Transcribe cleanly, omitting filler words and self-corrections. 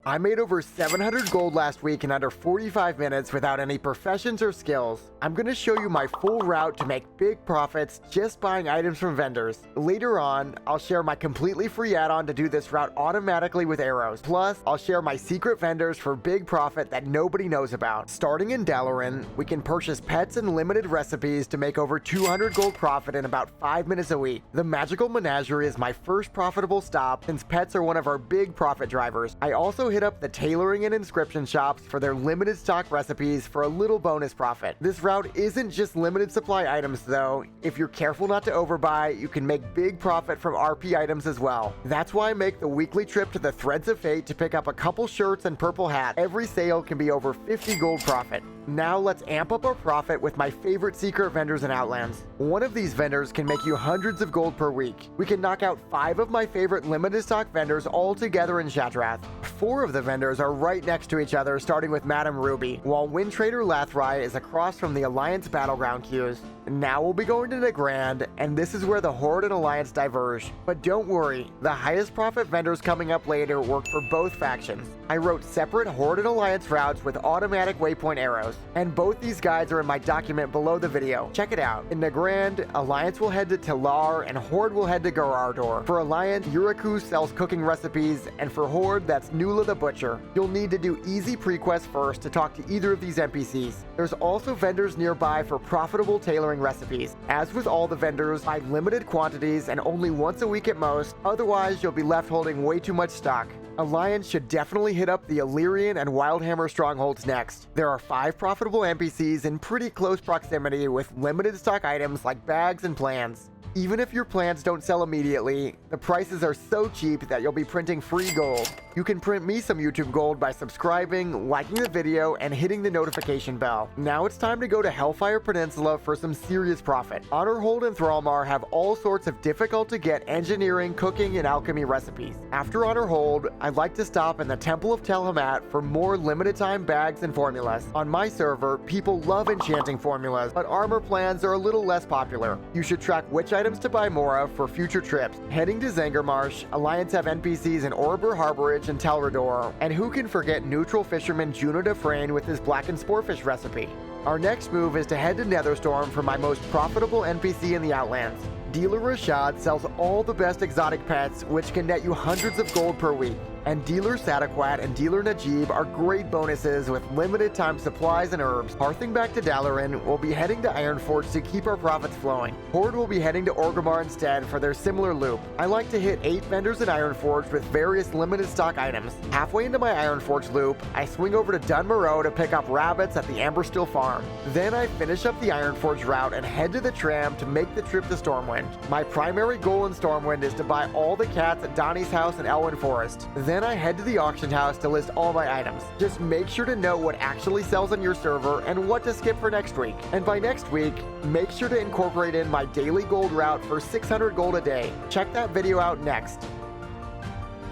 I made over 700 gold last week in under 45 minutes without any professions or skills. I'm going to show you my full route to make big profits just buying items from vendors. Later on, I'll share my completely free add-on to do this route automatically with arrows. Plus, I'll share my secret vendors for big profit that nobody knows about. Starting in Dalaran, we can purchase pets and limited recipes to make over 200 gold profit in about 5 minutes a week. The Magical Menagerie is my first profitable stop since pets are one of our big profit drivers. I also hit up the tailoring and inscription shops for their limited stock recipes for a little bonus profit. This route isn't just limited supply items though. If you're careful not to overbuy, you can make big profit from RP items as well. That's why I make the weekly trip to the Threads of Fate to pick up a couple shirts and purple hat. Every sale can be over 50 gold profit. Now let's amp up our profit with my favorite secret vendors in Outlands. One of these vendors can make you hundreds of gold per week. We can knock out 5 of my favorite limited stock vendors all together in Shatrath. 4 of the vendors are right next to each other, starting with Madame Ruby, while Wind Trader Lathrai is across from the Alliance Battleground queues. Now we'll be going to Nagrand, and this is where the Horde and Alliance diverge. But don't worry, the highest profit vendors coming up later work for both factions. I wrote separate Horde and Alliance routes with automatic waypoint arrows, and both these guides are in my document below the video. Check it out. In Nagrand, Alliance will head to Talar, and Horde will head to Garardor. For Alliance, Yuraku sells cooking recipes, and for Horde, that's Nula the Butcher. You'll need to do easy pre-quests first to talk to either of these NPCs. There's also vendors nearby for profitable tailoring recipes. As with all the vendors, buy limited quantities and only once a week at most, otherwise you'll be left holding way too much stock. Alliance should definitely hit up the Illyrian and Wildhammer strongholds next. There are 5 profitable NPCs in pretty close proximity with limited stock items like bags and plans. Even if your plans don't sell immediately, the prices are so cheap that you'll be printing free gold. You can print me some YouTube gold by subscribing, liking the video, and hitting the notification bell. Now it's time to go to Hellfire Peninsula for some serious profit. Honorhold and Thrallmar have all sorts of difficult to get engineering, cooking, and alchemy recipes. After Honorhold, I'd like to stop in the Temple of Telhamat for more limited time bags and formulas. On my server, people love enchanting formulas, but armor plans are a little less popular. You should track which items to buy more of for future trips. Heading to Zangarmarsh, Alliance have NPCs in Orbor Harborage and Telrador, and who can forget neutral fisherman Juno Defrain with his blackened sporefish recipe. Our next move is to head to Netherstorm for my most profitable NPC in the Outlands. Dealer Rashad sells all the best exotic pets, which can net you hundreds of gold per week. And Dealer Sadaquat and Dealer Najib are great bonuses with limited time supplies and herbs. Parthing back to Dalaran, we'll be heading to Ironforge to keep our profits flowing. Horde will be heading to Orgrimmar instead for their similar loop. I like to hit 8 vendors in Ironforge with various limited stock items. Halfway into my Ironforge loop, I swing over to Dunmoreau to pick up rabbits at the Amberstill farm. Then I finish up the Ironforge route and head to the tram to make the trip to Stormwind. My primary goal in Stormwind is to buy all the cats at Donnie's house in Elwyn Forest. Then I head to the auction house to list all my items. Just make sure to know what actually sells on your server and what to skip for next week. And by next week, make sure to incorporate in my daily gold route for 600 gold a day. Check that video out next.